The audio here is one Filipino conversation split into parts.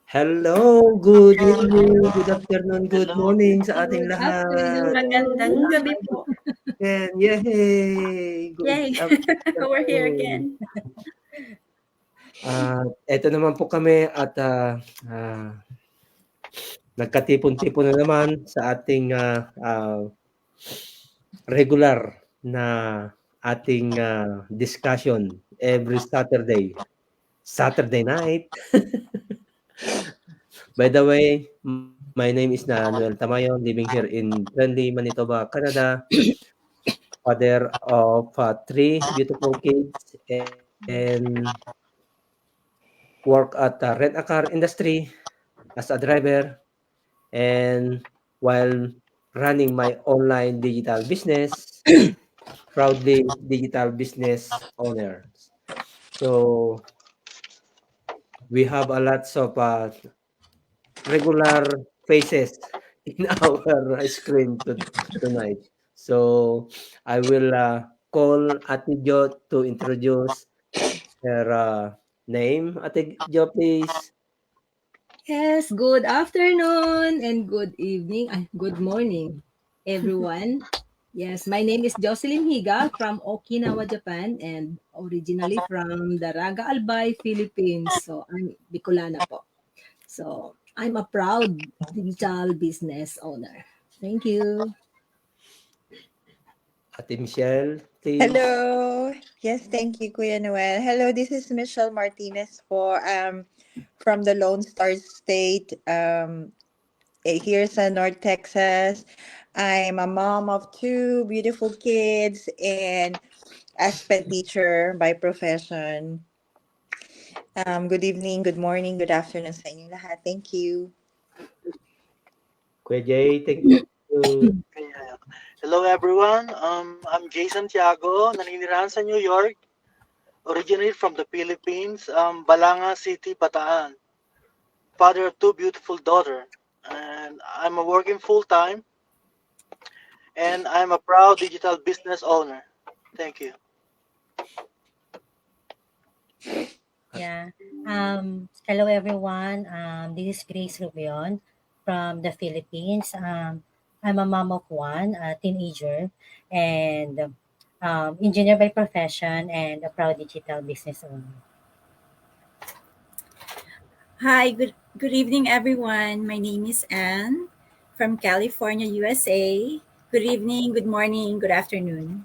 Hello, good evening, good afternoon, good Hello. morning sa ating Good lahat. afternoon. Magandang gabi po. Again, yay! Good Yay! We're here afternoon. again. Eto naman po kami at nagkatipon-tipon na naman sa ating regular na ating discussion every Saturday night. By the way, my name is Noel Tamayon, living here in friendly Manitoba, Canada. Father of three beautiful kids and work at the rent-a-car industry as a driver and while running my online digital business, proudly digital business owner. So we have a lots of regular faces in our screen tonight. So I will call Ate Jo to introduce her name. Ate Jo, please. Yes, good afternoon and good evening. Good morning, everyone. Yes, my name is Jocelyn Higa from Okinawa, Japan, and originally from Daraga Albay, Philippines. So, I'm Bicolana po. So, I'm a proud digital business owner. Thank you. Ate Michelle, please. Hello. Yes, thank you, Kuya Noel. Hello, this is Michelle Martinez from the Lone Star State. Here's in North Texas. I'm a mom of two beautiful kids and a sped teacher by profession. Good evening, good morning, good afternoon sa inyo lahat. Thank you. Kuya Jay, thank you. Okay, hello everyone. I'm Jason Tiago, naninirahan sa New York, originally from the Philippines, Balanga City, Bataan. Father of two beautiful daughters, and I'm a working full time, and I'm a proud digital business owner. Thank you. Yeah. Hello everyone. This is Grace Rubion from the Philippines. I'm a mom of one, a teenager, and engineer by profession and a proud digital business owner. Hi, good evening, everyone. My name is Anne from California, USA. Good evening, good morning, good afternoon.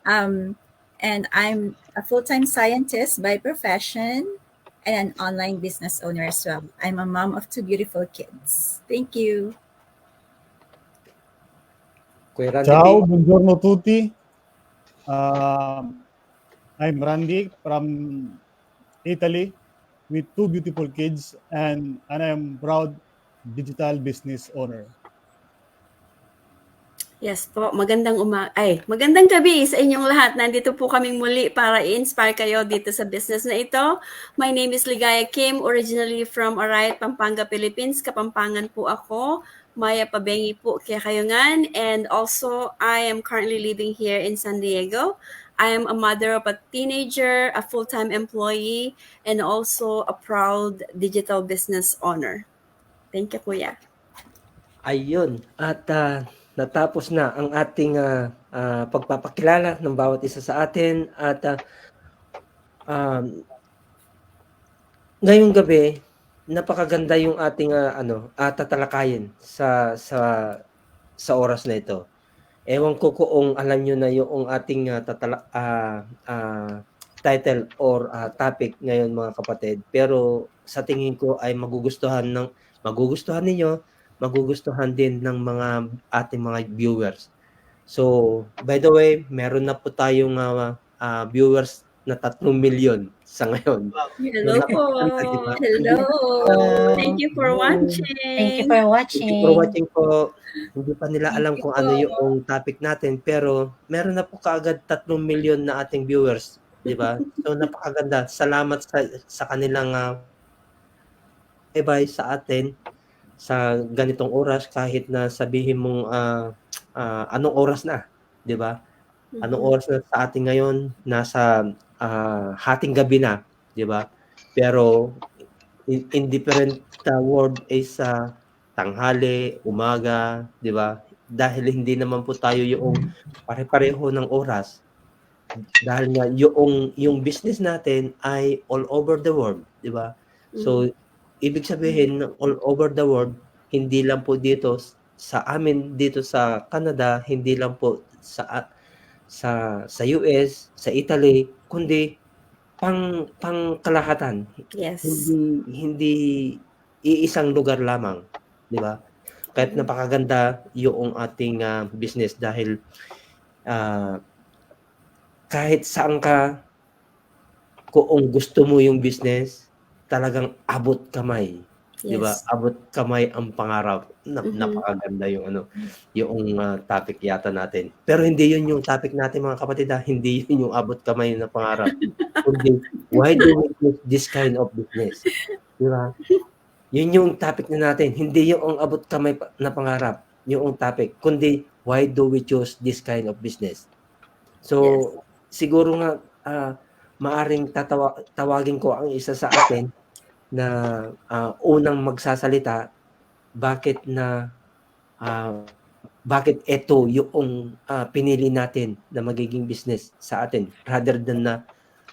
And I'm a full-time scientist by profession and an online business owner as well. I'm a mom of two beautiful kids. Thank you. Kuya Randy, Ciao, please. buongiorno tutti. I'm Randy from Italy with two beautiful kids and I'm proud digital business owner. Yes po, magandang gabi sa inyong lahat. Nandito po kaming muli para i-inspire kayo dito sa business na ito. My name is Ligaya Kim, originally from Arayat, Pampanga, Philippines. Kapampangan po ako. Maya Pabengi po kaya kayungan. And also, I am currently living here in San Diego. I am a mother of a teenager, a full-time employee, and also a proud digital business owner. Thank you, Kuya. Ayun. At natapos na ang ating pagpapakilala ng bawat isa sa atin. At ngayong gabi, napakaganda yung ating tatalakayin sa oras na ito. Ewan ko kung alam nyo na yung ating title or topic ngayon mga kapatid. Pero sa tingin ko ay magugustuhan ninyo, magugustuhan din ng mga ating mga viewers. So, by the way, meron na po tayong viewers na 3 milyon sa ngayon. Hello So, po. napakaganda, di ba? Hello. Thank you for watching. Thank you for Thank you for watching. watching po. Hindi pa nila alam kung ano yung topic natin, pero meron na po kaagad 3 milyon na ating viewers, di ba? So napakaganda. Salamat sa kanilang bye sa atin sa ganitong oras kahit na sabihin mong anong oras na, di ba? Anong oras na sa atin ngayon? Nasa hating gabi na, di ba? Pero indifferent the word is tanghali, umaga, 'di ba? Dahil hindi naman po tayo yung pare-pareho ng oras. Dahil nga yung business natin ay all over the world, 'di ba? So, ibig sabihin ng all over the world, hindi lang po dito sa amin dito sa Canada, hindi lang po sa US, sa Italy, kundi pangkalahatan. Yes. Hindi iisang lugar lamang, 'di ba? Kahit napakaganda yung ating business dahil kahit saan ka, kung gusto mo yung business, talagang abot kamay, 'di ba? Yes. Abot kamay ang pangarap. Napakaganda yung topic yata natin. Pero hindi yun yung topic natin mga kapatid, hindi yun yung abot kamay na pangarap. Kundi why do we choose this kind of business? 'Di ba? Yun yung topic na natin, hindi yung abot kamay na pangarap, yung topic, kundi why do we choose this kind of business? So, siguro nga maaring tawagin ko ang isa sa atin na unang magsasalita bakit ito yung pinili natin na magiging business sa atin rather than na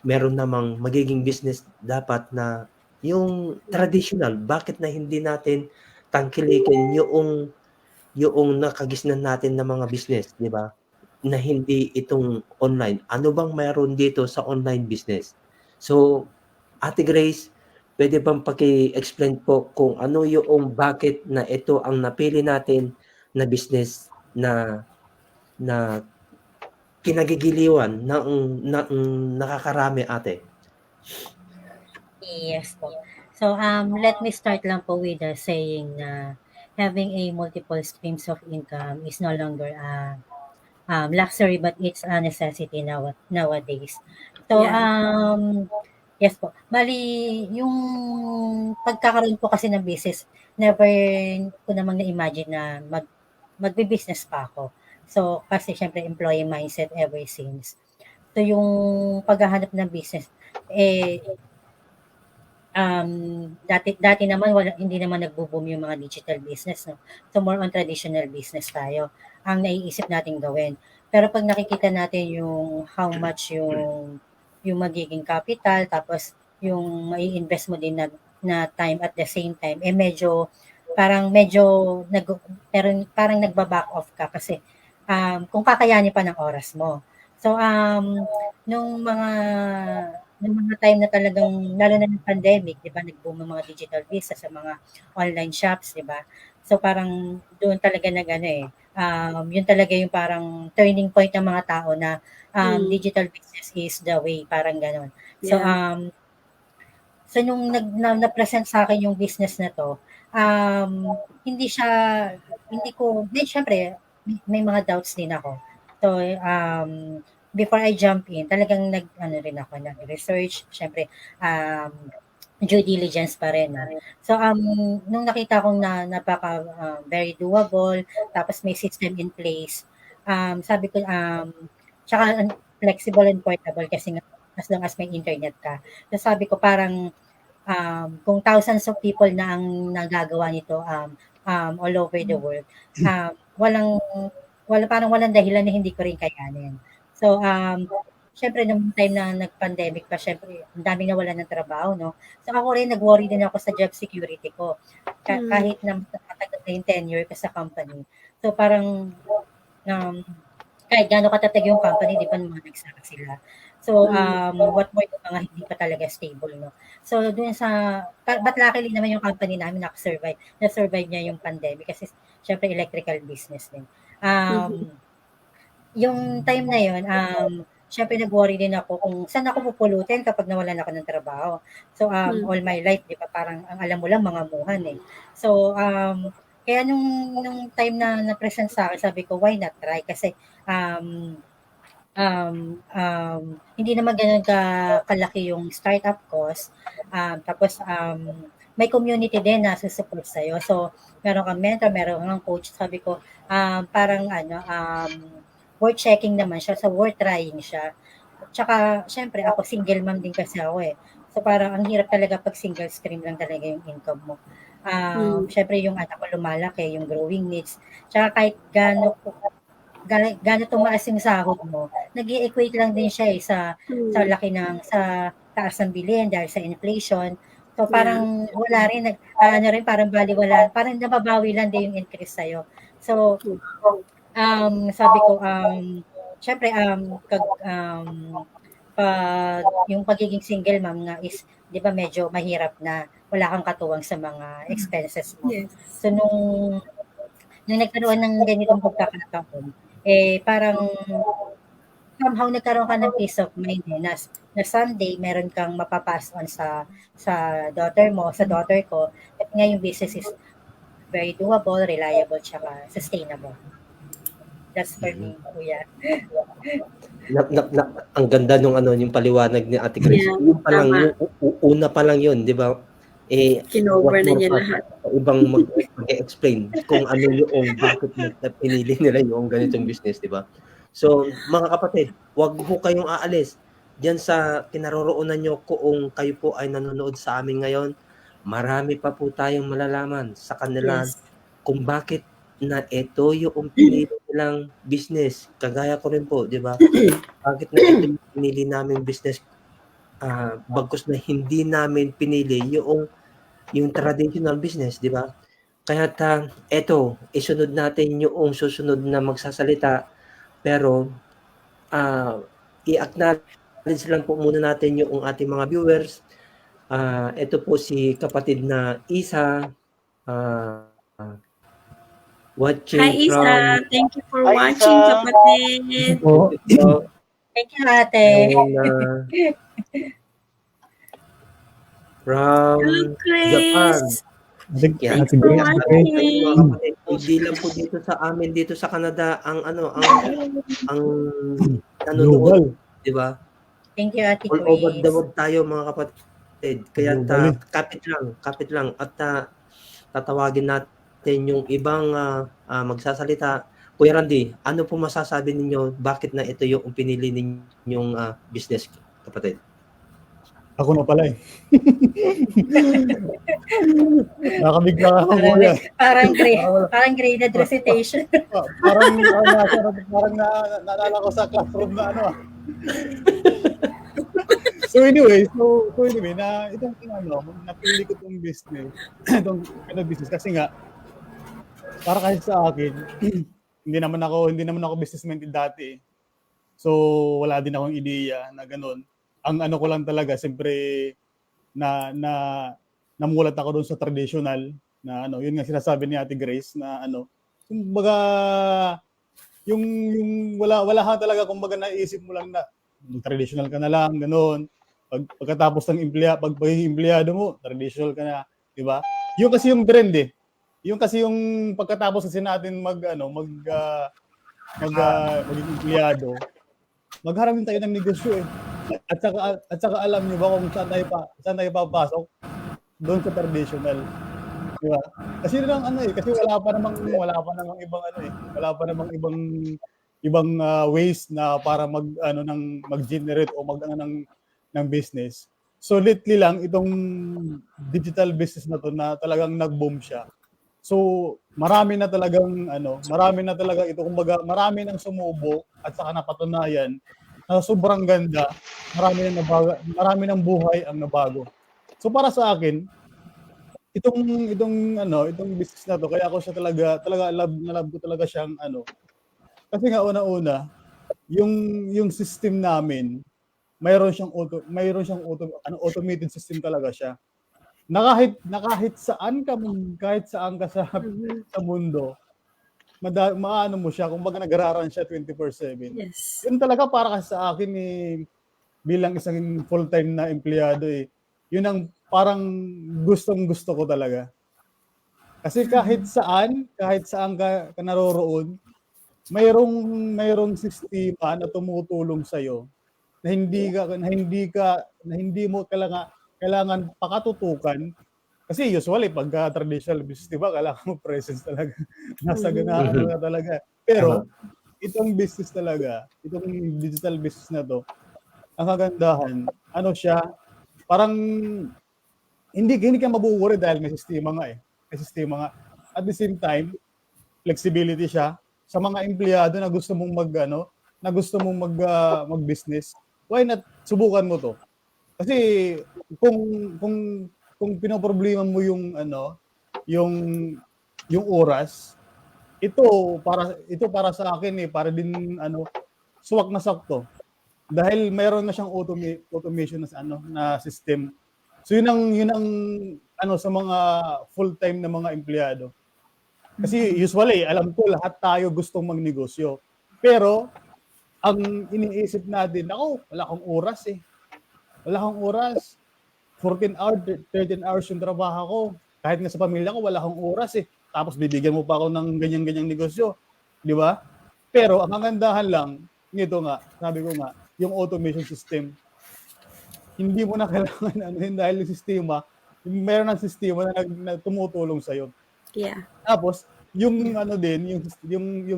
meron namang magiging business dapat na yung traditional, bakit na hindi natin tangkilikin yung nakagisnan natin na mga business, 'di ba? Na hindi itong online. Ano bang mayroon dito sa online business? So, Ate Grace, pwede bang paki-explain po kung ano yung bakit na ito ang napili natin na business na kinagigiliwan ng nakakarami, ate? Yes po. So, let me start lang po with the saying na having a multiple streams of income is no longer luxury, but it's a necessity nowadays. So, yes po. Bali, yung pagkakaroon po kasi ng business, never ko namang na-imagine na magbe-business pa ako. So, kasi syempre employee mindset ever since. So, yung paghahanap ng business, dati naman hindi naman nagbo-boom yung mga digital business, no. So more on traditional business tayo ang naiisip nating gawin. Pero pag nakikita natin yung how much yung magiging capital, tapos yung mai-invest mo din na time at the same time, parang nagba-back off ka kasi kung kakayanin pa ng oras mo. So nung mga time na talagang, lalo na ng pandemic, 'di ba, nag-boom ang mga digital business sa mga online shops, 'di ba? So parang doon talaga yun talaga yung parang turning point ng mga tao na digital business is the way, parang gano'n. So so nung na-present sa akin yung business na to, syempre may mga doubts din ako. So before I jump in, talagang nag-research, syempre, due diligence pa rin. So, nung nakita kong very doable, tapos may system in place, sabi ko, tsaka flexible and portable kasi nga, as long as may internet ka. So, sabi ko parang, kung thousands of people na ang nagagawa nito all over the world, parang walang dahilan na hindi ko rin kayanin. So, syempre nung time na nag-pandemic pa, syempre ang daming nawalan ng trabaho, no? So ako rin, nag-worry din ako sa job security ko. Kahit na matagal na yung tenure ko sa company. So parang kahit gaano katatag yung company, di pa naman nagsara sila. So, what more yung mga hindi pa talaga stable, no? So, dun but luckily naman yung company namin na-survive niya yung pandemic kasi syempre electrical business din. Yung time na yun, syempre nag-worry din ako kung saan ako pupulutin kapag nawalan ako ng trabaho. So, all my life, di ba, parang ang alam mo lang, mga muhan eh. So, kaya nung time na na-present sa akin, sabi ko, why not try? Kasi, hindi naman ganun kalaki yung startup cost. Tapos, may community din na susupport sa'yo. So, meron kang mentor, meron kang coach. Sabi ko, parang worth checking naman siya, so worth trying siya. Tsaka, syempre, ako single mom din kasi ako eh. So parang ang hirap talaga pag single stream lang talaga yung income mo. Syempre yung anak ko lumalaki, yung growing needs. Tsaka kahit gaano tumaas yung sahod mo, nag-equate lang din siya sa laki sa taas ng bilhin dahil sa inflation. So parang wala rin, ano rin, parang baliwala, parang nababawi lang din yung increase sa'yo. So, sabi ko, syempre, yung pagiging single mom nga is, di ba medyo mahirap na wala kang katuwang sa mga expenses mo. Yes. So, nung nagkaroon ng ganitong pagkakataon, parang somehow nagkaroon ka ng peace of mind na Sunday meron kang mapapass on sa daughter mo, sa daughter ko. At nga yung business is very doable, reliable, tsaka sustainable. That's for me, kuya. Ang ganda nung yung paliwanag ni Ate Grace. Yeah, Yung pa lang, tama. yung una pa lang yun, di ba? Kinover what na more niya pa lahat. sa ibang mag-explain kung ano yung bakit pinili nila yung ganitong business, di ba? So, mga kapatid, wag po kayong aalis diyan sa kinaroroonan nyo kung kayo po ay nanonood sa amin ngayon. Marami pa po tayong malalaman sa kanila Yes. kung bakit na ito yung pinili nilang business. Kagaya ko rin po, di ba? Bakit na ito yung pinili namin business, bagkus na hindi namin pinili yung traditional business, di ba? Kaya eto, isunod natin yung susunod na magsasalita, pero i-acknowledge lang po muna natin yung ating mga viewers. Ito po si kapatid na Isa, watching Hi, Isa. from Thank you for Hi, watching, Isa. kapatid. Thank you, ate. From Hello, Japan. Chris. Yan. Thanks for Kaya watching. mga kapatid, hindi lang po dito sa amin dito sa Canada ang nanonood, Global. di ba? Thank you, Ate All over the Chris. world tayo mga kapatid. Kaya Globally. kapit lang at tatawagin natin yung ibang magsasalita. Kuya Randy, ano po masasabi ninyo bakit na ito yung pinili ninyong business, kapatid? Ako na pala eh. Nakabigla ako kuya. Parang graded recitation. Parang naalala ko sa classroom na So anyway, na itong napili ko itong business, business kasi nga para kahit sa akin, hindi naman ako businessman dati. So wala din akong ideya na ganun. Ang ko lang talaga, siyempre namulat ako doon sa traditional na yun nga sinasabi ni Ate Grace na kumbaga yung wala ka talaga, kumbaga naisip mo lang na traditional ka na lang, ganoon. Pagkatapos ng pagiging empleyado mo, traditional ka na, di ba? Yung kasi yung trend eh. Yung kasi yung pagkatapos kasi natin maging empleyado, magharap din tayo ng negosyo eh. At saka alam niyo ba kung saan tayo papasok? Doon sa traditional. Di ba? Kasi lang kasi wala pa namang ibang ways na para mag-generate o ng business. So lately lang itong digital business na to na talagang nag-boom siya. So marami na talaga ito, kumbaga marami nang sumubok at saka napatunayan na sobrang ganda, marami ng buhay ang nabago. So para sa akin, itong business na to, kaya ako siya talaga love ko talaga siyang kasi nga una-una, yung system namin, mayroon siyang automated system talaga siya. Na kahit saan ka sa mundo, maano mo siya, kumbaga nag-run siya 24/7. Yes. Yun talaga para sa akin bilang isang full-time na empleyado yun ang parang gustong-gusto ko talaga. Kasi kahit saan ka naroroon, mayroong sistema na tumutulong sa iyo na hindi mo kailangan pakatutukan. Kasi usually pag traditional business, 'di ba, kailangan mo presence talaga. Nasa ganahan ka talaga. Pero itong business talaga, itong digital business na to, ang kagandahan, siya, parang hindi ka mabuworry dahil may sistema nga eh. May sistema nga. At the same time, flexibility siya sa mga empleyado na gusto mong mag-business. Why not subukan mo to? Kasi kung kung kung pinoproblema mo yung yung oras, ito para sa akin para din suwak na sakto. Dahil mayroon na siyang automation na system. So yun ang sa mga full-time na mga empleyado. Kasi usually, alam ko lahat tayo gustong magnegosyo. Pero ang iniisip natin, wala akong oras eh. Wala akong oras. 14 hours, 13 hours yung trabaho ko. Kahit nga sa pamilya ko, wala akong oras eh. Tapos bibigyan mo pa ako ng ganyan-ganyang negosyo. Di ba? Pero ang kagandahan lang, nito nga, sabi ko nga, yung automation system. Hindi mo na kailangan dahil yung sistema, meron ng sistema na tumutulong sa'yo. Yeah. Tapos, yung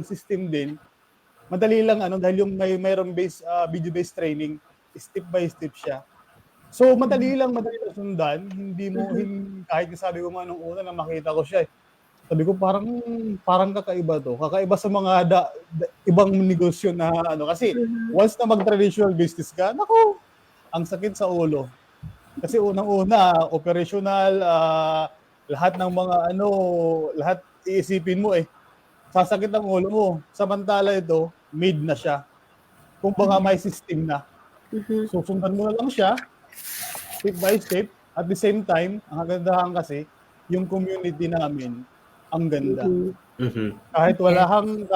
system din, madali lang dahil yung mayroong video-based training, step by step siya. So, madali lang sundan. Kahit sabi ko nga nung una na makita ko siya, sabi ko parang kakaiba to. Kakaiba sa mga ibang negosyo na kasi once na mag-traditional business ka, ang sakit sa ulo. Kasi unang-una, operational, lahat ng mga lahat iisipin mo sasakit ang ulo mo. Samantala ito, made na siya. Kung baka may system na. Susundan mo na lang siya, step by step. At the same time, ang kagandahan kasi, yung community namin, ang ganda. Kahit wala kang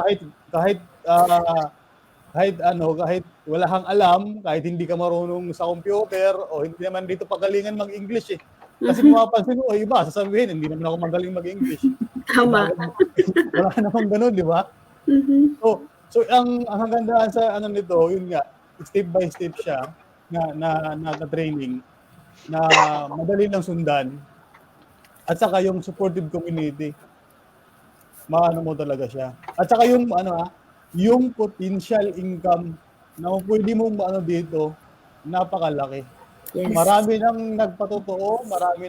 alam, kahit hindi ka marunong sa computer, o hindi naman dito pagalingan mag-English eh. Kasi mapapansin mo, iba, sasabihin, hindi naman ako magaling mag-English. Tama. Wala namang ganun, di ba? So ang kagandahan sa nito, yun nga, step by step siya na training na madali lang sundan. At saka yung supportive community. Maano mo talaga siya. At saka yung potential income na pwede mong dito, napakalaki. Yes. Marami nang nagpatotoo, marami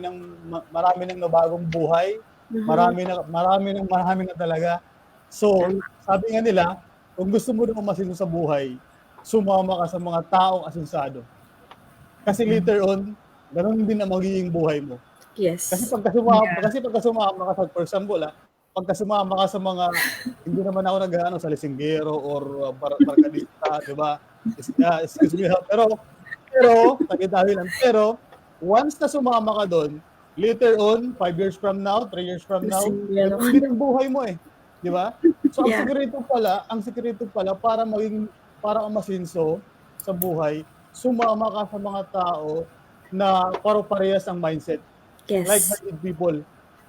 nang nabagong buhay, marami na talaga. So, sabi nga nila, kung gusto mo na umasin sa buhay, sumama ka sa mga taong asinsado. Kasi later on, ganun din ang magiging buhay mo. Yes. Kasi pagka sumama ka, for example, pagka sumama ka sa mga, hindi naman ako sa lisinggero or barkadista, di ba? Excuse me, pero, once na sumama ka doon, later on, 5 years from now, 3 years from now, hindi ang buhay mo di ba? So, ang sekreto pala, para umasinso sa buhay, sumama ka sa mga tao na paro-parehas ang mindset. Yes. Like-minded people.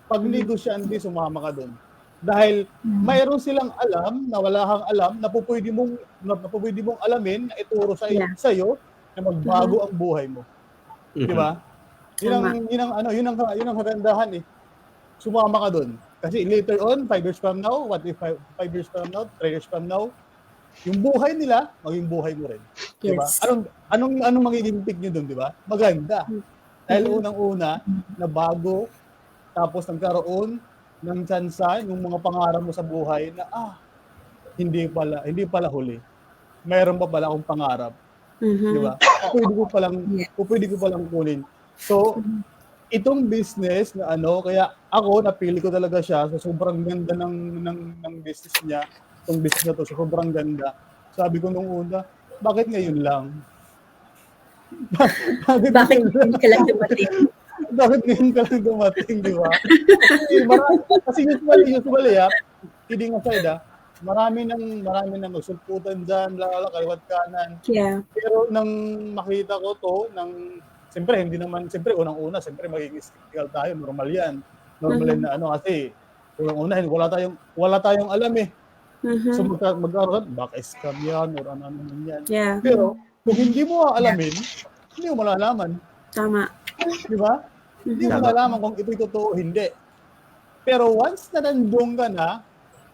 Pag negosyante, sumama ka doon. Dahil mayroon silang alam na wala kang alam na pwede mong alamin na ituro sa'yo na magbago ang buhay mo. Di ba? Yun ang kagandahan Sumama ka doon. Kasi later on, 5 years from now, 5 years from now, 3 years from now, yung buhay nila, maging buhay mo rin. Di ba? Yes. Anong magiging pick nyo doon, di ba? Maganda. Dahil unang-una, na bago, tapos nagkaroon ng tsansa, yung mga pangarap mo sa buhay na, hindi pala huli. Mayroon pa pala akong pangarap. Di ba? Pwede ko palang kunin. So, itong business na kaya ako, napili ko talaga siya. So, sobrang ganda ng business niya. Itong business na to, sobrang ganda. Sabi ko nung una, bakit ngayon lang? Bakit ngayon ka lang dumating? Bakit ngayon ka lang dumating, di ba? Kasi usually, kidding aside, marami nang sulputan dyan, kaliwat kanan. Yeah. Pero nang makita ko to, siyempre, unang-una, magiging skeptical tayo, normal yan. Normal yan na kasi, unang-una, wala tayong alam So, magkaroon, baka scam yan, or ano yan. Yeah. Pero, kung hindi mo alamin, hindi mo malalaman. Tama. Di ba? Hindi mo malalaman kung ito'y totoo o hindi. Pero once na nandun ka na,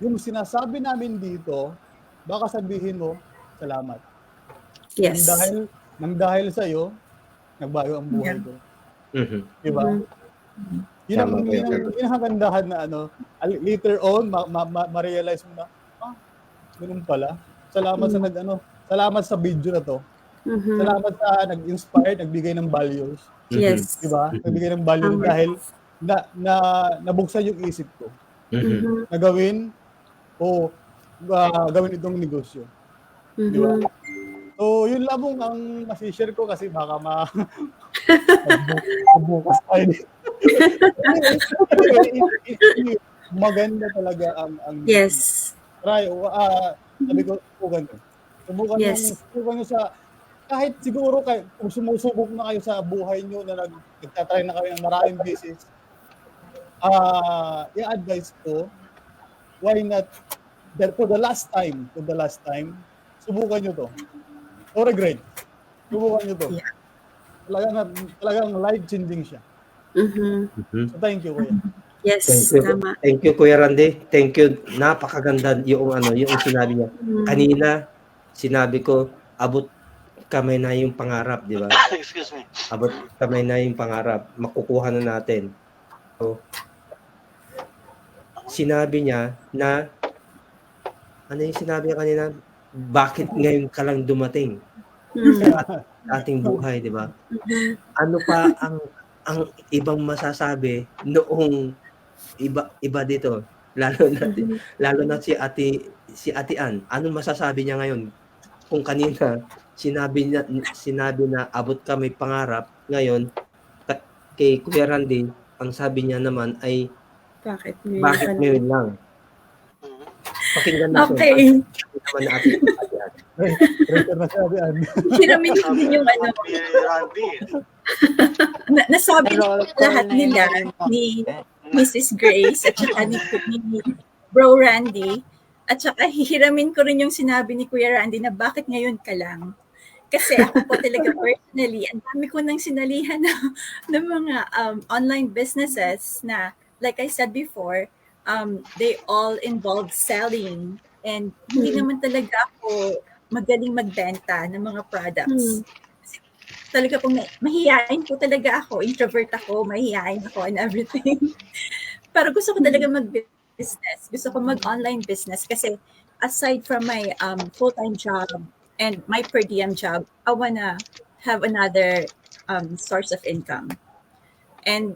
yung sinasabi namin dito, baka sabihin mo, salamat. Yes. Nang dahil sa'yo, Nagbago ang buhay ko. Mhm. Di ba? Yun ang, Tama po yun ang, yan. yun ang kagandahan na later on, ma-realize mo na, ganun pala. Salamat sa salamat sa video na to. Mhm. Salamat sa nag-inspire, nagbigay ng values. Yes. Di ba? Nagbigay ng value Tama. dahil nabuksan yung isip ko Mhm. na gawin gawin itong negosyo. Di ba? Mhm. So, yun lang ang masishare ko kasi baka bukas tayo. Anyway, maganda talaga ang Yes. try. Sabi ko, subukan ko. Yes. Subukan nyo sa, kahit siguro kung sumusubok na kayo sa buhay nyo na nagtatry na kayo ng maraming business, i-advise ko, why not, for the last time, subukan nyo to. No regret. Subukan nyo to. Yeah. Talagang life-changing siya. Mhm. Mhm. So, thank you, Kuya. Yes, Thank you. tama. Thank you, Kuya Randy. Thank you. Napakaganda yung sinabi niya. Kanina, sinabi ko, abot kamay na yung pangarap, di ba? Excuse me. Abot kamay na yung pangarap. Makukuha na natin. So, sinabi niya na, ano yung sinabi niya kanina? Bakit ngayon ka lang dumating sa ating buhay, di ba? Ano pa ang ibang masasabi noong iba dito, lalo na si Ate Ann. Ano masasabi niya ngayon? Kung kanina sinabi na abot kami pangarap, ngayon kay Kuya Randy, ang sabi niya naman ay Bakit ngayon lang. Pakinggan natin. Okay. Naman na Ate Ann. Pressure na siya, Ate. Hiramin ko din yung Randy. nasabi Roll na call lahat na nila yun. ni Mrs. Grace at saka ni Bro Randy. At saka hihiramin ko rin yung sinabi ni Kuya Randy na bakit ngayon ka lang. Kasi ako po talaga personally, ang dami ko nang sinalihan ng mga online businesses na, like I said before, they all involve selling. And hindi naman talaga ako magaling magbenta ng mga products. Kasi talaga pong mahihain po talaga ako. Introvert ako, mahihain ako and everything. Pero gusto ko talaga mag-business. Gusto ko mag-online business kasi aside from my full-time job and my per diem job, I wanna have another source of income. And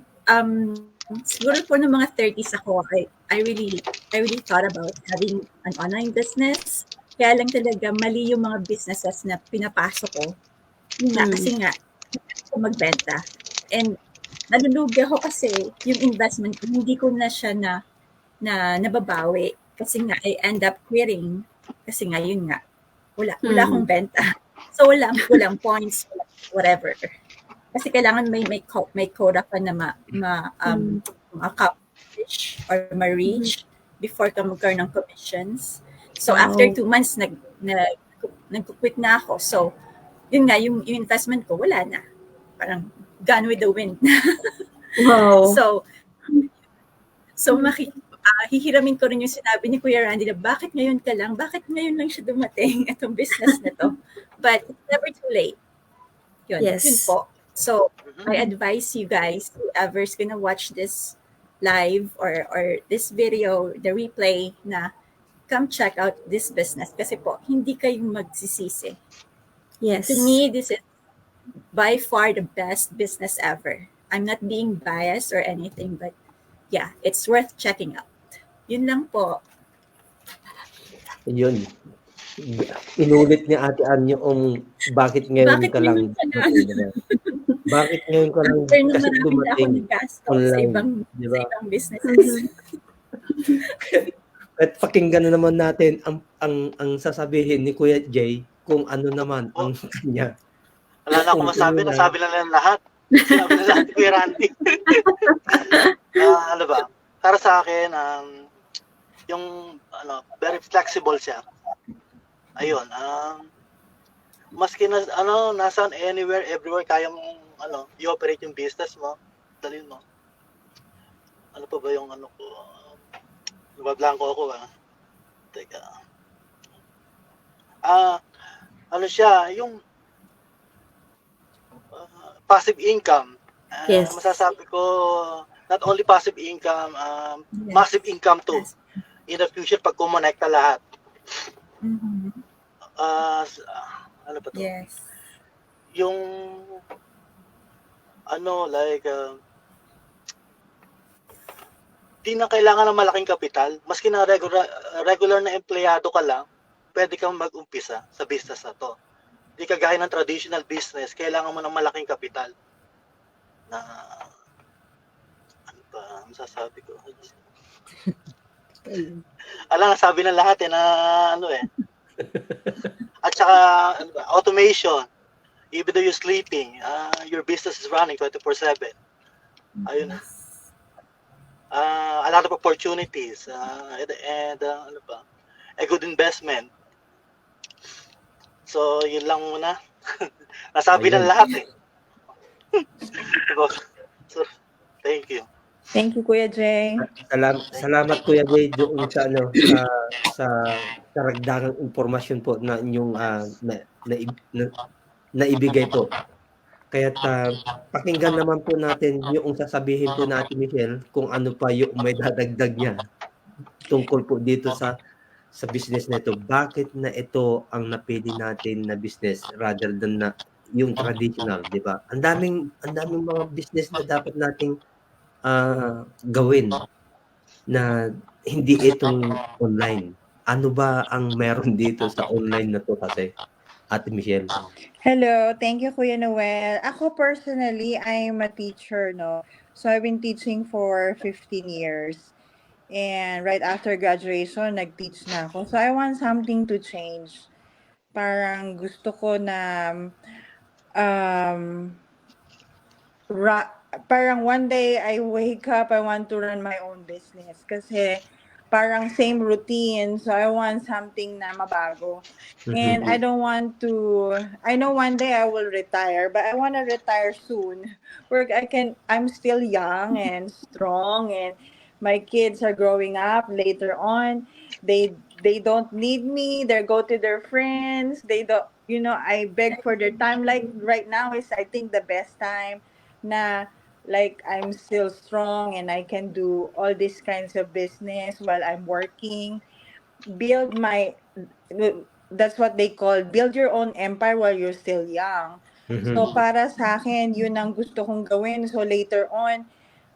siguro po ng mga 30s ako, I really thought about having an online business. Kaya lang talaga mali yung mga businesses na pinapasok ko. Yun nga, kasi nga, ako magbenta. And nalulugi ako kasi yung investment ko, hindi ko na siya na nababawi. Kasi nga, I end up quitting. Kasi nga, yun nga, wala akong benta. So, walang points, whatever. Kasi kailangan may quota pa na ma-accomplish or ma-reach before ka magkaroon ng commissions. So, after 2 months, nag-quit na ako. So, yun nga, yung investment ko, wala na. Parang gone with the wind. Wow. So hihiramin ko rin yung sinabi ni Kuya Randy na bakit ngayon ka lang? Bakit ngayon lang siya dumating itong business na to? But it's never too late. Yun, Yes. yun po. So, I advise you guys, whoever's gonna watch this live or this video, the replay na come check out this business kasi po, hindi kayo magsisisi. Yes. To me, this is by far the best business ever. I'm not being biased or anything, but yeah, it's worth checking out. Yun lang po. Yun. Inulit ni Ate Ann yung bakit ngayon Bakit ka lang ngayon ka lang? dumating. Bakit ngayon ka lang After na kasi marami na ako dumating nag-gastos sa online, ibang, di ba? sa ibang businesses. At pakinggan na naman natin ang sasabihin ni Kuya Jay kung ano naman ang kanya. Wala na akong masabi. Nasabi na lang lahat. Sabi na lahat ni Kuya Randy. Ano ba? Para sa akin, yung very flexible siya. Ayun. Maski na nasa anywhere, everywhere, kaya mong i-operate yung business mo. Dalhin mo. Ano pa ba yung ko? Nabablanko ako Teka. Ano siya, yung passive income. Yes. Masasabi ko, not only passive income, Yes. massive income too. Yes. In the future, pag kumonekta lahat. Mhm. Ano ba to? Yes. Yung, like, di na kailangan ng malaking kapital. Maski na regular na empleyado ka lang, pwede kang mag-umpisa sa business na to. Di kagaya ng traditional business, kailangan mo ng malaking kapital. Na, ano ba, masasabi ko? Nasabi ng lahat na At saka, automation. Even though you're sleeping, your business is running 24/7. Ayun. A lot of opportunities and a good investment. So, yun lang muna. Nasabi ng Ayun. lahat eh. So, thank you. Thank you, Kuya Jay. Salamat Kuya Jay doon sa sa karagdagang impormasyon po na inyong naibigay po. Kaya pakinggan naman po natin yung sasabihin po natin Michelle kung ano pa yung may dadagdag niya tungkol po dito sa business na ito. Bakit na ito ang napili natin na business rather than na yung traditional, di ba? Ang daming mga business na dapat nating gawin na hindi itong online. Ano ba ang meron dito sa online na to kasi, Ate Michelle? Hello, thank you, Kuya Noel. Ako personally, I'm a teacher, no? So I've been teaching for 15 years. And right after graduation, nag-teach na ako. So I want something to change. Parang gusto ko na parang one day I wake up, I want to run my own business. Kasi parang same routine. So I want something na mabago. And I don't want to, I know one day I will retire, but I want to retire soon. Where I'm still young and strong, and my kids are growing up later on. They don't need me. They go to their friends. They don't, I beg for their time. Like right now is, I think, the best time na like I'm still strong and I can do all these kinds of business while I'm working. That's what they call build your own empire while you're still young. So para sa akin, yun ang gusto kong gawin. So later on,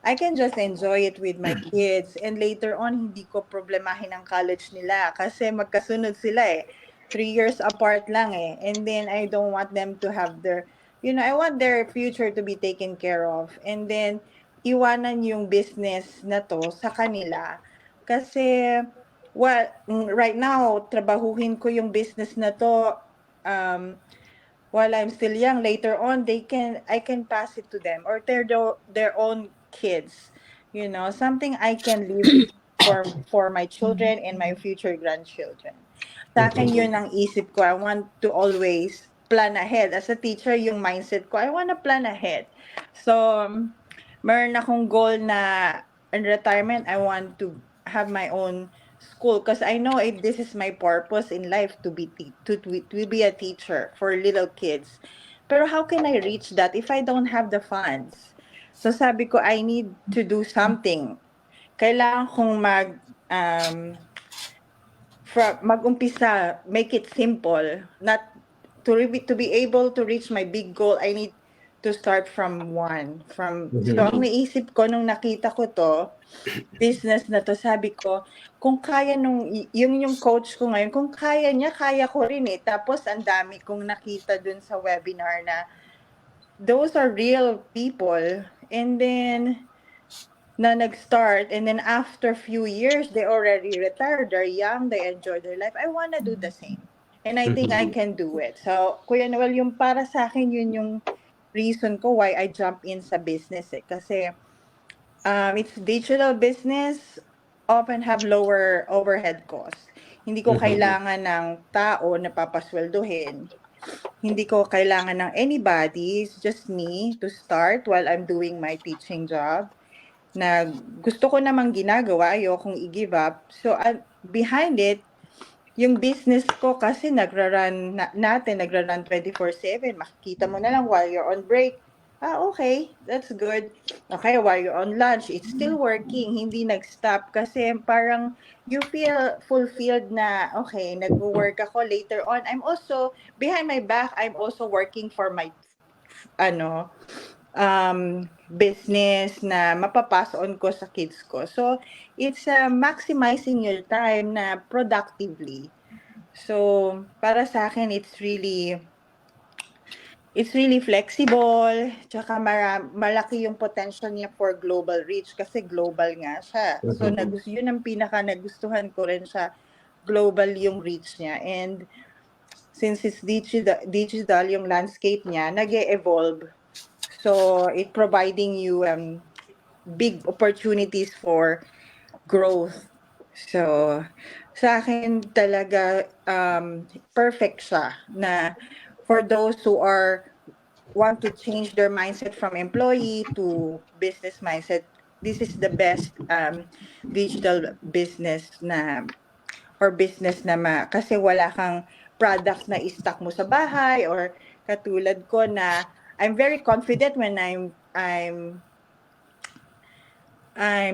I can just enjoy it with my kids. And later on, hindi ko problemahin ang college nila kasi magkasunod sila eh. 3 years apart lang eh. And then I don't want them to have I want their future to be taken care of. And then, iwanan yung business na to sa kanila. Kasi, right now, trabahuhin ko yung business na to while I'm still young. Later on, I can pass it to them or their own kids. Something I can leave for my children and my future grandchildren. Sa akin, yun ang isip ko. I want to always plan ahead. As a teacher, yung mindset ko, I want to plan ahead. So, meron akong goal na in retirement, I want to have my own school because I know if this is my purpose in life to be a teacher for little kids. Pero how can I reach that if I don't have the funds? So sabi ko, I need to do something. Kailangan kong mag-umpisa, make it simple, not to be able to reach my big goal. I need to start from one. So ang naisip ko nung nakita ko to, business na to, sabi ko, kung kaya yung coach ko ngayon, kung kaya niya, kaya ko rin eh. Tapos ang dami kong nakita dun sa webinar na those are real people. And then, na nag-start, and then after few years, they already retired, they're young, they enjoy their life. I wanna do the same. And I think I can do it. So, Kuya Noel, yung para sa akin, yun yung reason ko why I jump in sa business eh. Kasi, it's digital business, often have lower overhead costs. Hindi ko kailangan ng tao na papasweldohin. Hindi ko kailangan ng anybody. It's just me to start while I'm doing my teaching job. Na gusto ko namang ginagawa, ayokong i-give up. So, behind it, yung business ko kasi nagra-run 24/7. Makikita mo na lang while you're on break, Okay, that's good. Okay, while you're on lunch, it's still working, hindi nag-stop kasi parang you feel fulfilled na, okay, nag-work ako later on. I'm also, behind my back, I'm also working for my, ano, business na mapapason ko sa kids ko. So, it's maximizing your time na productively. So, para sa akin, it's really flexible, tsaka malaki yung potential niya for global reach kasi global nga siya. So, yun ang pinaka nagustuhan ko rin siya, global yung reach niya. And since it's digital yung landscape niya, nag-evolve. So, it providing you big opportunities for growth. So, sa akin talaga perfect siya na for those who want to change their mindset from employee to business mindset. This is the best digital business na or business na kasi wala kang products na i-stock mo sa bahay, or katulad ko na I'm very confident when I'm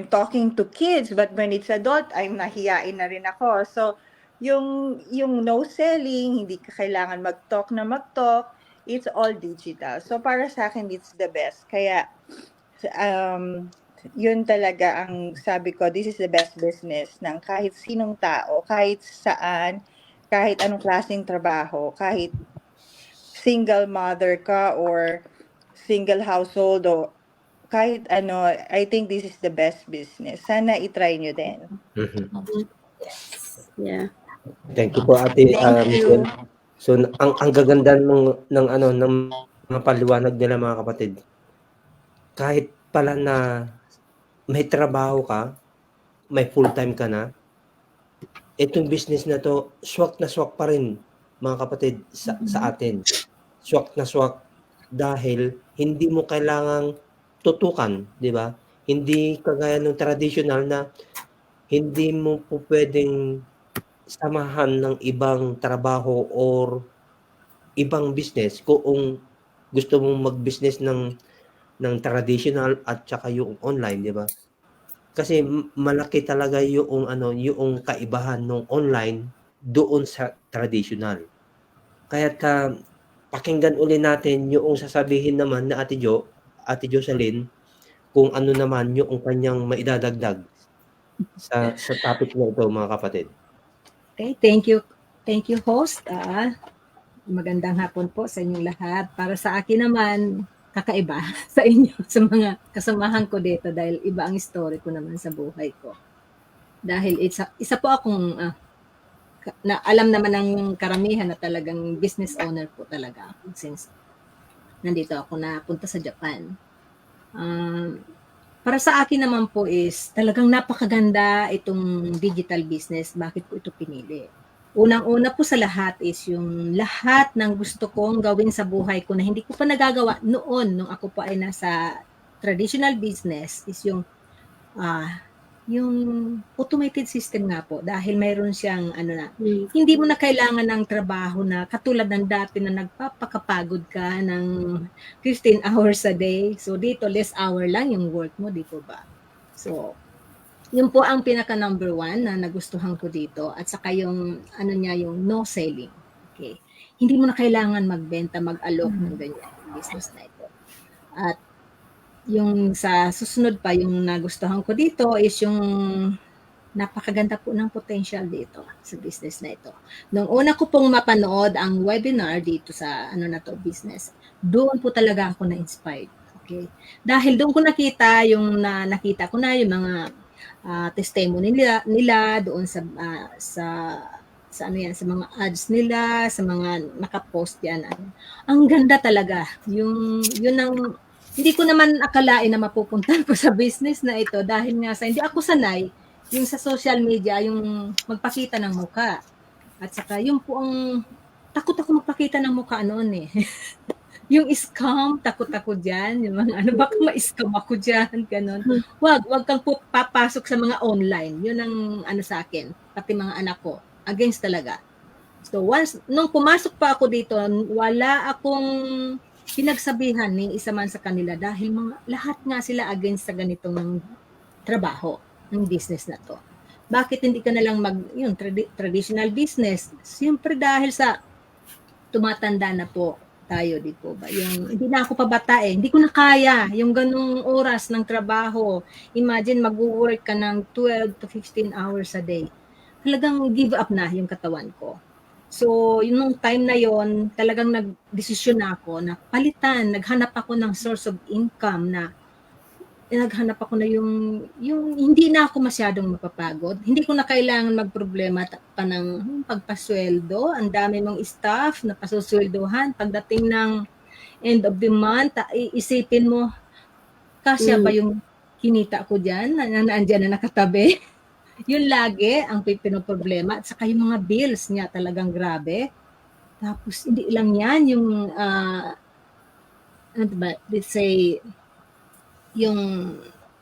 talking to kids, but when it's adult, I'm nahiyain na rin ako. So, yung no selling, hindi ka kailangan mag-talk, it's all digital. So, para sa akin, it's the best. Kaya, yun talaga ang sabi ko, this is the best business ng kahit sinong tao, kahit saan, kahit anong klaseng trabaho, kahit single mother ka or single household o kahit ano, I think this is the best business. Sana i-try nyo din. Yeah. Thank you po, Ate Thank you. Michelle. So ang gaganda ng mga paliwanag nila, mga kapatid. Kahit pala na may trabaho ka, may full-time ka na, itong business na to, swak na swak pa rin, mga kapatid, sa atin. Swak na swak dahil hindi mo kailangang tutukan, di ba? Hindi kagaya ng traditional na hindi mo po pwedeng samahan ng ibang trabaho or ibang business kung gusto mong mag-business ng traditional at saka yung online, di ba? Kasi malaki talaga yung kaibahan ng online doon sa traditional. Kaya pakinggan uli natin yung sasabihin naman na Ate Jocelyn, kung ano naman yung kanyang maidadagdag sa topic na ito, mga kapatid. Okay, thank you. Thank you, host. Magandang hapon po sa inyong lahat. Para sa akin naman, kakaiba sa inyo, sa mga kasamahan ko dito dahil iba ang story ko naman sa buhay ko. Dahil isa po akong na alam naman ng karamihan na talagang business owner po talaga ako since nandito ako napunta sa Japan. Para sa akin naman po is talagang napakaganda itong digital business. Bakit ko ito pinili? Unang-una po sa lahat is yung lahat ng gusto kong gawin sa buhay ko na hindi ko pa nagagawa noon nung ako pa ay nasa traditional business is yung automated system nga po dahil mayroon siyang hindi mo na kailangan ng trabaho na katulad ng dati na nagpapakapagod ka ng 15 hours a day. So dito less hour lang yung work mo, di po ba? So yun po ang pinaka number one na nagustuhan ko dito at saka yung yung no selling. Okay. Hindi mo na kailangan magbenta, mag-alok ng ganyan business na ito. At yung sa susunod pa, yung nagustuhan ko dito is yung napakaganda po ng potential dito sa business na ito. Nung una ko pong mapanood ang webinar dito sa business, doon po talaga ako na-inspired. Okay? Dahil doon ko nakita nakita ko na yung mga testimony nila doon sa mga ads nila, sa mga nakapost yan. Ang ganda talaga. Yun ang hindi ko naman akalain na mapupuntahan ko sa business na ito dahil nga hindi ako sanay yung sa social media, yung magpakita ng muka. At saka yung po ang takot ako magpakita ng muka noon eh. Yung scam, takot ako dyan. Yung mga baka ma-scam ako dyan. Ganon. Wag kang papasok sa mga online. Yun ang sa akin. Pati mga anak ko. Against talaga. So nung pumasok pa ako dito, wala akong pinagsabihan ni isa man sa kanila dahil lahat nga sila against sa ganitong trabaho ng business na to. Bakit hindi ka na lang yung traditional business? Siyempre dahil sa tumatanda na po tayo, di po ba? Yung hindi na ako pabata hindi ko na kaya yung ganung oras ng trabaho. Imagine mag-work ka ng 12 to 15 hours a day. Talagang give up na yung katawan ko. So, yung time na yon, talagang nagdesisyon na ako na palitan, naghanap ako ng source of income na naghanap ako na yung hindi na ako masyadong mapapagod. Hindi ko na kailangan magproblema pa ng pagpasweldo. Ang dami mong staff na pasusweldohan. Pagdating ng end of the month, iisipin mo, kasya ba yung kinita ko dyan, naandyan na nakatabi? Yun lagi ang pinoproblema. At saka yung mga bills niya talagang grabe. Tapos hindi lang yan, yung let's say, yung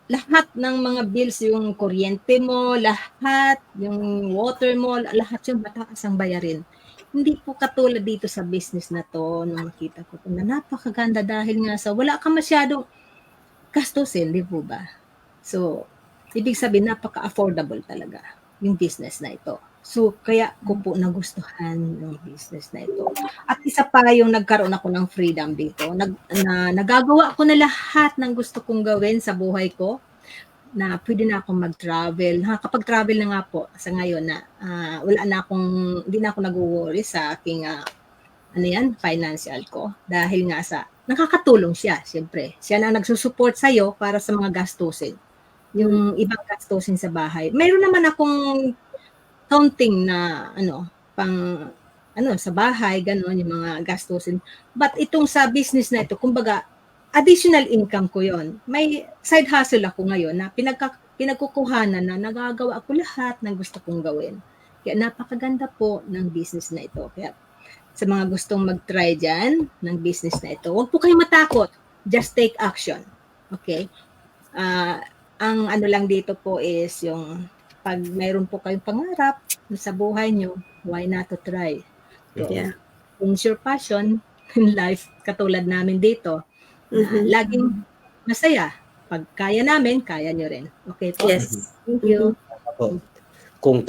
lahat ng mga bills, yung kuryente mo, lahat, yung water mo, lahat yung mataas ang bayarin. Hindi po katulad dito sa business na to, nung nakita ko na napakaganda dahil nga sa wala ka masyadong gastusin, di po ba? So, ibig sabihin, napaka-affordable talaga yung business na ito. So, kaya ko po nagustuhan yung business na ito. At isa pa yung nagkaroon ako ng freedom dito. Nagagawa ko na lahat ng gusto kong gawin sa buhay ko na pwede na akong mag-travel. Kapag travel na nga po sa ngayon na hindi na ako nag-worry sa aking financial ko. Dahil nga nakakatulong siya, siyempre. Siya na nagsusupport sa'yo para sa mga gastusin. Yung ibang gastusin sa bahay. Mayroon naman akong counting na sa bahay, gano'n, yung mga gastusin. But itong sa business na ito, kumbaga, additional income ko yon. May side hustle ako ngayon na pinagkukuhanan na nagagawa ako lahat ng gusto kong gawin. Kaya napakaganda po ng business na ito. Kaya sa mga gustong mag-try dyan ng business na ito, huwag po kayong matakot. Just take action. Okay? Ang lang dito po is yung pag mayroon po kayong pangarap sa buhay nyo, why not to try? So, kung it's your passion in life, katulad namin dito, laging masaya. Pag kaya namin, kaya nyo rin. Okay po? Yes. Thank you. Kung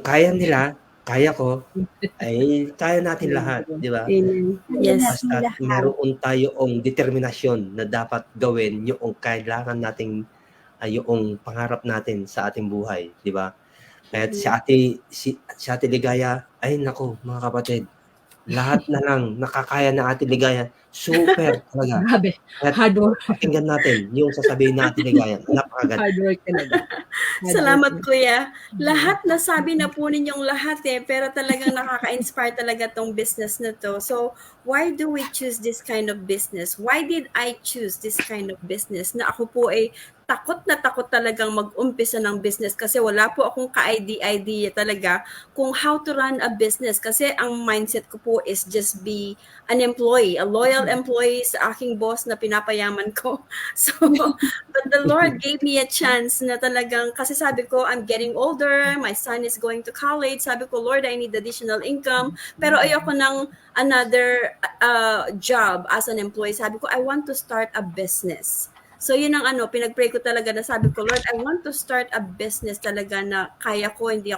kaya nila, kaya ko, ay kaya natin lahat, di ba? Yes. Basta meron tayong determinasyon na dapat gawin yung kailangan nating yung pangarap natin sa ating buhay, di ba? At si Ate Ligaya, ay nako mga kapatid, lahat na lang nakakaya na Ate Ligaya. Super talaga. Grabe. Hard work. Pakinggan natin yung sasabihin na Ate Ligaya. Napakaganda. Hard work talaga. Salamat, Kuya. Lahat nasabi na po ninyong lahat pero talagang nakaka-inspire talaga tong business na to. So, why do we choose this kind of business? Why did I choose this kind of business? Na ako po ay takot na takot talagang mag-umpisa ng business kasi wala po akong ka-idea talaga kung how to run a business kasi ang mindset ko po is just be an employee, a loyal employee sa aking boss na pinapayaman ko. So, but the Lord gave me a chance na talagang, kasi sabi ko, I'm getting older, my son is going to college, sabi ko, Lord, I need additional income, pero ayoko ng another job as an employee. Sabi ko, I want to start a business. So yun ang pinag-pray ko talaga na sabi ko, Lord, I want to start a business talaga na kaya ko, hindi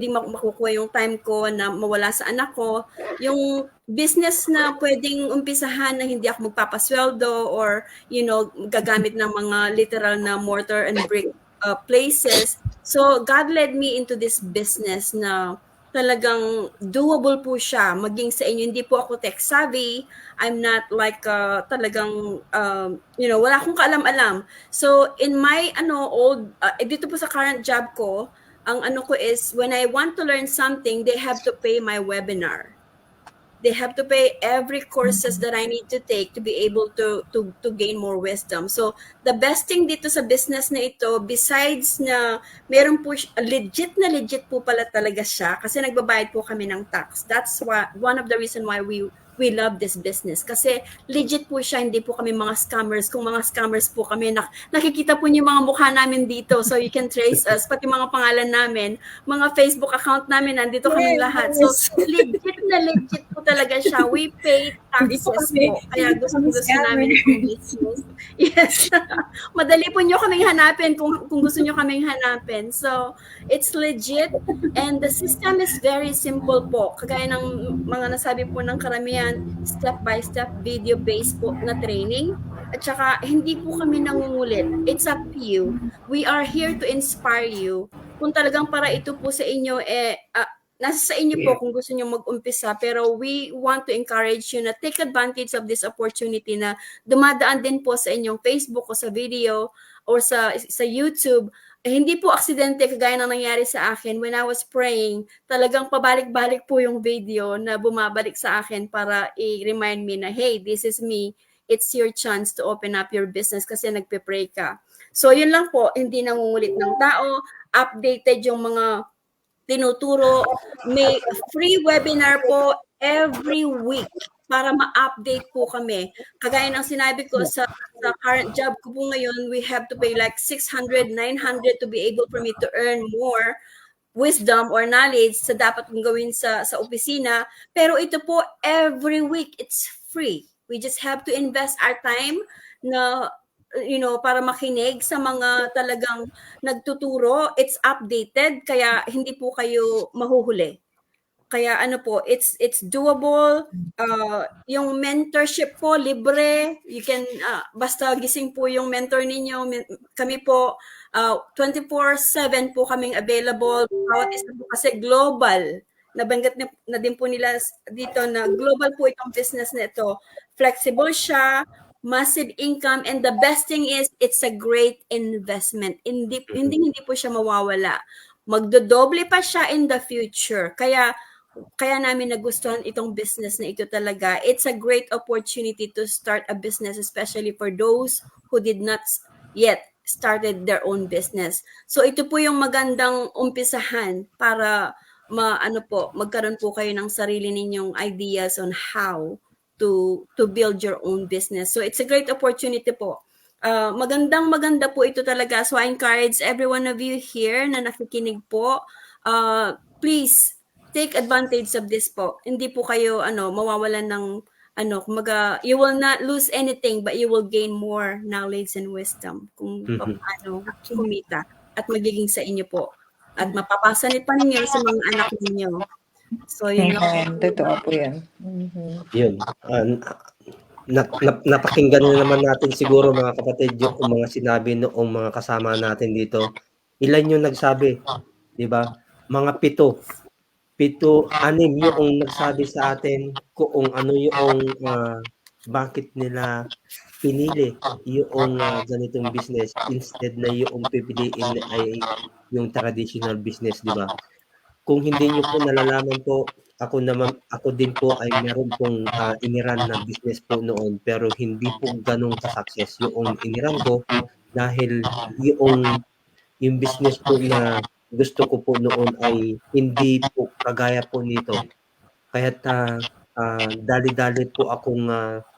makukuha yung time ko na mawala sa anak ko. Yung business na pwedeng umpisahan na hindi ako magpapasweldo or, gagamit ng mga literal na mortar and brick places. So God led me into this business na talagang doable po siya maging sa inyo. Hindi po ako tech savvy. I'm not like talagang wala akong kaalam-alam. So in my dito po sa current job ko, ang ko is when I want to learn something, they have to pay my webinar. They have to pay every courses that I need to take to be able to gain more wisdom. So the best thing dito sa business na ito, besides na meron po legit po pala talaga siya kasi nagbabayad po kami ng tax. That's one of the reason why we we love this business. Kasi legit po siya, hindi po kami mga scammers. Kung mga scammers po kami, nakikita po niyo yung mga mukha namin dito. So you can trace us, pati mga pangalan namin, mga Facebook account namin, nandito kami lahat. So legit po talaga siya. We pay taxes po. Kaya gusto namin yung business. Yes. Madali po nyo kaming hanapin kung gusto nyo kaming hanapin. So, it's legit and the system is very simple po. Kagaya ng mga nasabi po ng karamihan, step-by-step video-based po na training. At saka, hindi po kami nangungulit. It's up to you. We are here to inspire you. Kung talagang para ito po sa inyo, nasa sa inyo po kung gusto nyo mag-umpisa, pero we want to encourage you na take advantage of this opportunity na dumadaan din po sa inyong Facebook o sa video or sa YouTube. Hindi po aksidente kagaya ng nangyari sa akin when I was praying. Talagang pabalik-balik po yung video na bumabalik sa akin para i-remind me na, hey, this is me. It's your chance to open up your business kasi nagpe-pray ka. So yun lang po, hindi nangungulit ng tao, updated yung mga tinuturo. May free webinar po every week para ma-update po kami. Kagaya ng sinabi ko sa current job ko po ngayon, we have to pay like 600, 900 to be able for me to earn more wisdom or knowledge sa dapat kong gawin sa opisina. Pero ito po, every week, it's free. We just have to invest our time na para makinig sa mga talagang nagtuturo. It's updated, kaya hindi po kayo mahuhuli. Kaya it's doable. Yung mentorship po, libre. You can, basta gising po yung mentor ninyo. Kami po, 24/7 po kaming available. Bawat isa po kasi global. Nabanggit na din po nila dito na global po itong business na ito. Flexible siya, massive income, and the best thing is it's a great investment. Hindi po siya mawawala. Magdodoble pa siya in the future. Kaya namin nagustuhan itong business na ito talaga. It's a great opportunity to start a business, especially for those who did not yet started their own business. So ito po yung magandang umpisahan para magkaroon po kayo ng sarili ninyong ideas on how to build your own business. So it's a great opportunity po. Maganda po ito talaga. So I encourage every one of you here na nakikinig po. Please take advantage of this po. Hindi po kayo mawawalan ng you will not lose anything but you will gain more knowledge and wisdom kung paano kumita at magiging sa inyo po. At mapapasa pa ninyo sa mga anak ninyo. So, yun lang. Totoo po yan. Yun. Napakinggan na naman natin siguro mga kapatid yung mga sinabi noong mga kasama natin dito. Ilan yung nagsabi? Diba? Mga 7, 6 yung nagsabi sa atin kung ano yung bakit nila pinili yung ganitong business instead na yung pipiliin ay yung traditional business, di ba? Kung hindi nyo po nalalaman po, ako din po ay meron pong iniran na business po noon pero hindi po ganun ka-success yung iniran ko dahil yung business po na gusto ko po noon ay hindi po kagaya po nito. Kaya't dali-dali po akong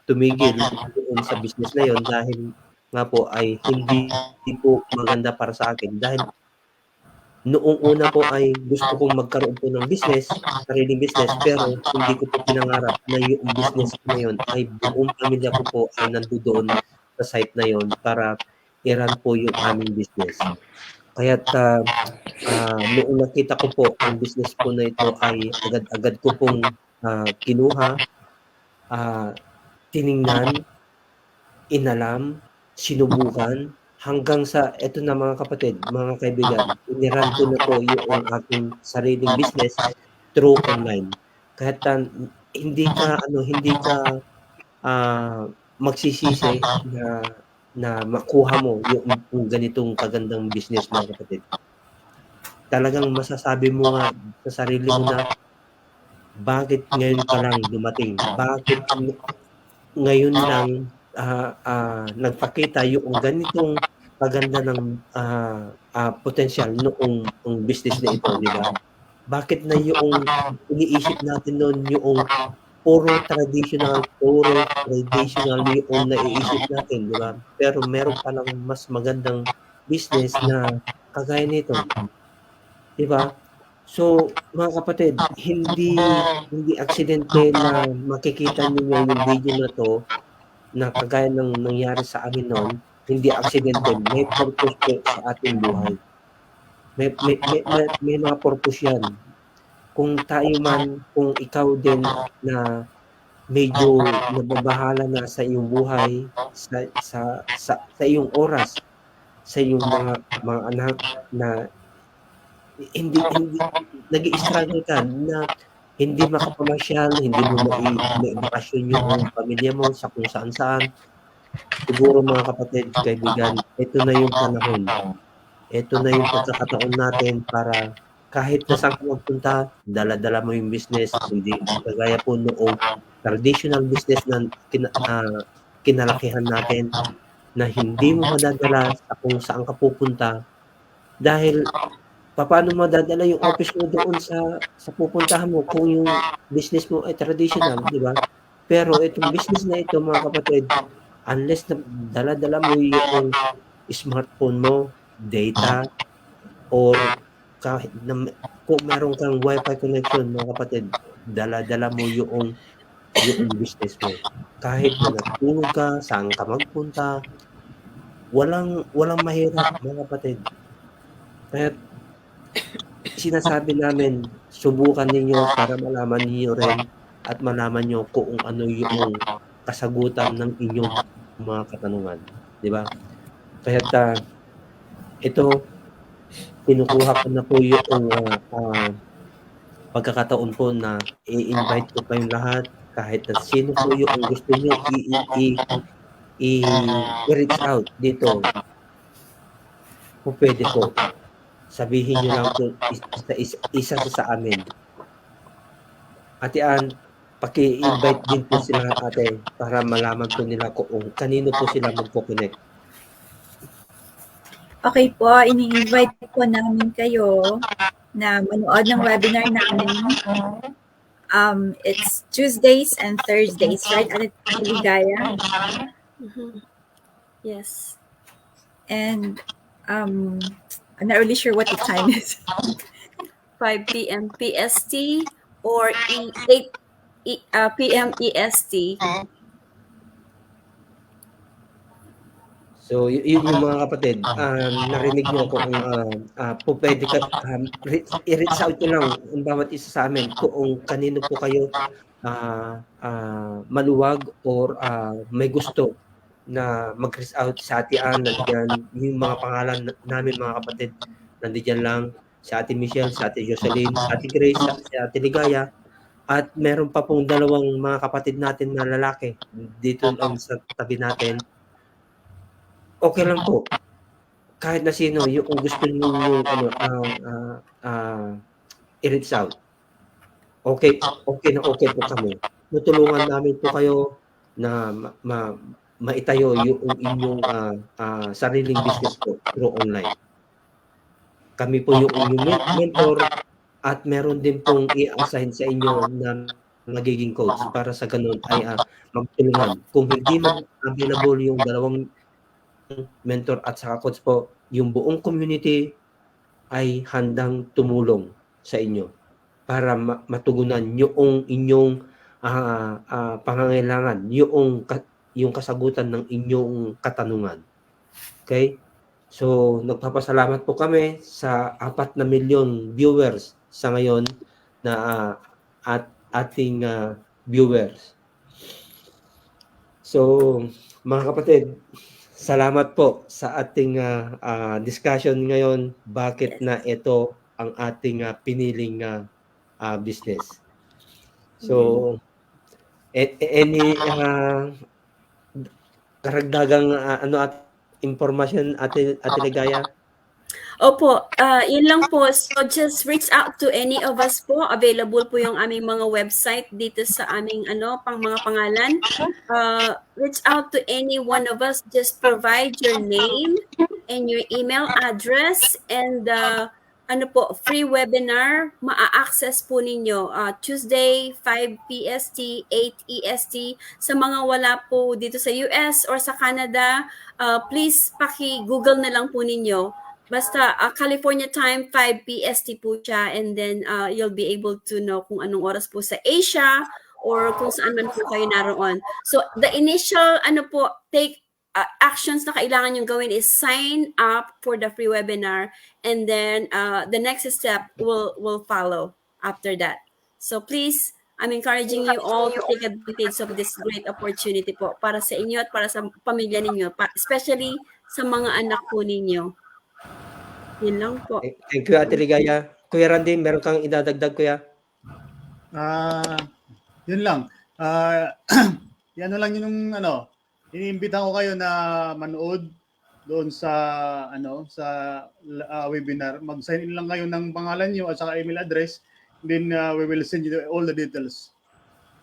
tumigil doon sa business na yon dahil nga po ay hindi po maganda para sa akin dahil noong una po ay gusto kong magkaroon po ng business, sariling business, pero hindi ko po pinangarap na yung business na yun ay buong pamilya ko po ay nandoon sa site na yon para i-run po yung aming business. Kaya't noong nakita ko po ang business po na ito ay agad-agad ko pong kinuha, tiningnan, inalam, sinubukan, hanggang sa eto na mga kapatid, mga kaibigan, iniran ko na po yung aking sariling business through online. Kahit hindi ka magsisisi na makuha mo yung ganitong kagandang business mga kapatid. Talagang masasabi mo nga sa sarili mo na bakit ngayon pa lang dumating? Bakit ngayon lang nagpakita yung ganitong paganda ng potential noong business na ito, di ba? Bakit na yung iniisip natin noon yung puro traditional yung naiisip natin, di ba? Pero meron palang mas magandang business na kagaya nito, di ba? So, mga kapatid, hindi aksidente na makikita ninyo yung video na 'to, na kagaya ng nangyari sa amin no'n, hindi aksidente, may purpose po sa ating buhay. May mga purpose 'yan. Kung tayo man, kung ikaw din na medyo nababahala na sa iyong buhay, sa iyong oras, sa iyong mga anak na hindi nag-i-struggle ka na hindi makapamasyal, hindi mo maibakasyon yung pamilya mo sa kung saan-saan. Siguro mga kapatid, kaibigan, ito na yung panahon. Ito na yung pagkakataon natin para kahit na saan ka magpunta, dala-dala mo yung business, hindi kagaya po noong traditional business na kinalakihan natin na hindi mo madadala sa kung saan ka pupunta dahil paano madadala yung office mo doon sa pupuntahan mo kung yung business mo ay traditional, di ba? Pero itong business na ito, mga kapatid, unless na dala-dala mo yung smartphone mo, data, or kahit na, kung meron kang wifi connection, mga kapatid, dala-dala mo yung business mo. Kahit na natulog ka, saan ka magpunta, walang mahirap, mga kapatid. Kaya sinasabi namin, subukan ninyo para malaman niyo rin at malaman niyo kung ano yung kasagutan ng inyong mga katanungan, di ba? Kaya ito, kinukuha ko na po yung pagkakataon po na i-invite ko kayong lahat, kahit na sino po yung gusto niyo i-reach out dito. Kung pwede po, sabihin niyo lang po isa sa amin. Ate Ann, paki-invite din po sila ate para malaman po nila kung kanino po sila magko-connect. Okay po, ini-invite po namin kayo na manood ng webinar namin. It's Tuesdays and Thursdays, right? At Ligaya. Yes. And I'm not really sure what the time is. 5 p.m. PST or 8 p.m. EST. So, yun yung mga kapatid, narinig niyo kung po pwede ka, i-reach out nyo lang ang bawat isa sa amin kung kanino po kayo maluwag or may gusto na mag-reach out sa Ate Ann, nandiyan yung mga pangalan namin mga kapatid, nandiyan lang si Ate Michelle, si Ate Jocelyn, si Ate Grace, si Ate Ligaya, at meron pa pong dalawang mga kapatid natin na lalaki dito lang sa tabi natin. Okay lang po. Kahit na sino, yung kung gusto niyo i-reach out. Okay na okay po kami. Tutulungan namin po kayo na maitayo yung inyong sariling business po through online. Kami po yung inyong mentor at meron din pong i-assign sa inyo na magiging coach para sa ganun ay magtulungan. Kung hindi man available yung dalawang mentor at saka coach po, yung buong community ay handang tumulong sa inyo para matugunan yung inyong pangangailangan, yung kasagutan ng inyong katanungan. Okay? So, nagpapasalamat po kami sa 4 na milyon viewers sa ngayon na ating viewers. So, mga kapatid, salamat po sa ating discussion ngayon. Bakit na ito ang ating piniling business? So, any karagdagang information Ate Ligaya? Opo, yun lang po. So just reach out to any of us po. Available po yung aming mga website dito sa aming mga pangalan. Reach out to any one of us. Just provide your name and your email address and free webinar, maa-access po ninyo Tuesday 5 PST, 8 EST. Sa mga wala po dito sa US or sa Canada, please paki-Google na lang po ninyo. Basta California time 5 PST po siya, and then you'll be able to know kung anong oras po sa Asia or kung saan man po kayo naroon. So the initial actions na kailangan yung gawin is sign up for the free webinar, and then the next step will follow after that. So please, I'm encouraging you all to take advantage of this great opportunity po para sa inyo at para sa pamilya ninyo, especially sa mga anak po ninyo. Yun lang po. Thank you, Ate Ligaya. Kuya Randy, meron kang idadagdag, Kuya? Yun lang. Yan lang yung iniimbita ko kayo na manood doon sa webinar. Mag-sign in lang kayo ng pangalan niyo at saka email address. Then we will send you all the details.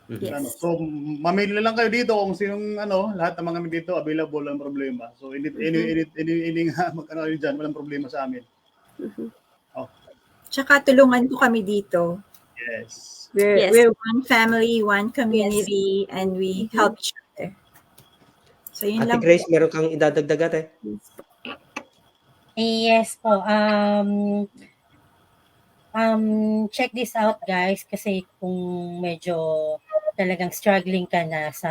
Yes. So mamili lang kayo dito kung sinong lahat ng mga dito available, ang problema. So any magkano kayo diyan, walang problema sa amin. Tsaka tulungan po kami dito. Yes. We're one family, one community, and we help each other. So yun Ate lang. Grace, meron kang idadagdag, Ate? Yes po. Check this out, guys, kasi kung medyo talagang struggling ka na sa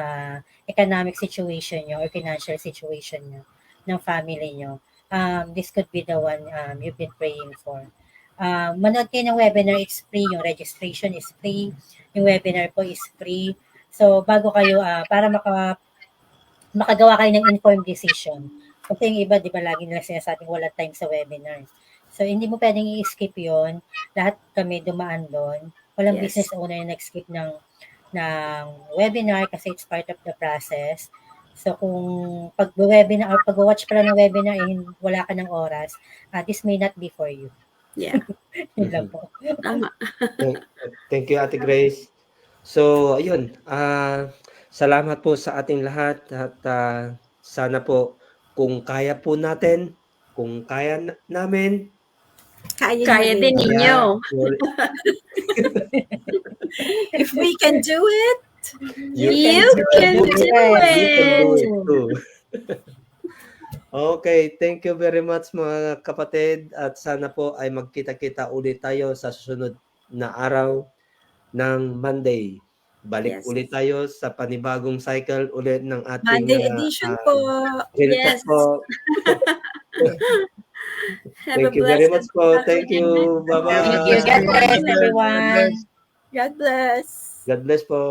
economic situation nyo or financial situation nyo ng family nyo, this could be the one you've been praying for. Manood kayo ng webinar, it's free. Yung registration is free. Yung webinar po is free. So, bago kayo, para makagawa kayo ng informed decision. Kasi yung iba, di ba, lagi nila sinasabing wala time sa webinar. So, hindi mo pwedeng i-skip yon. Lahat kami dumaan doon. Walang business owner na nag-skip ng webinar kasi it's part of the process. So, kung pag-webinar or pag-watch pala ng webinar, wala ka ng oras, this may not be for you. Yeah. Yun lang po. Tama. Thank you, Ate Grace. So, ayun. Salamat po sa ating lahat at sana po kung kaya po natin, kung kaya namin, Kaya din ninyo. If we can do it, You can do it. too. Okay, thank you very much mga kapatid at sana po ay magkita-kita ulit tayo sa susunod na araw ng Monday. Balik Yes. ulit tayo sa panibagong cycle ulit ng ating Monday edition po. Real Talk Yes. po. Have Thank a you very blessed much po. Thank you. afternoon. Bye-bye. Thank you. God bless everyone. God bless. God bless po.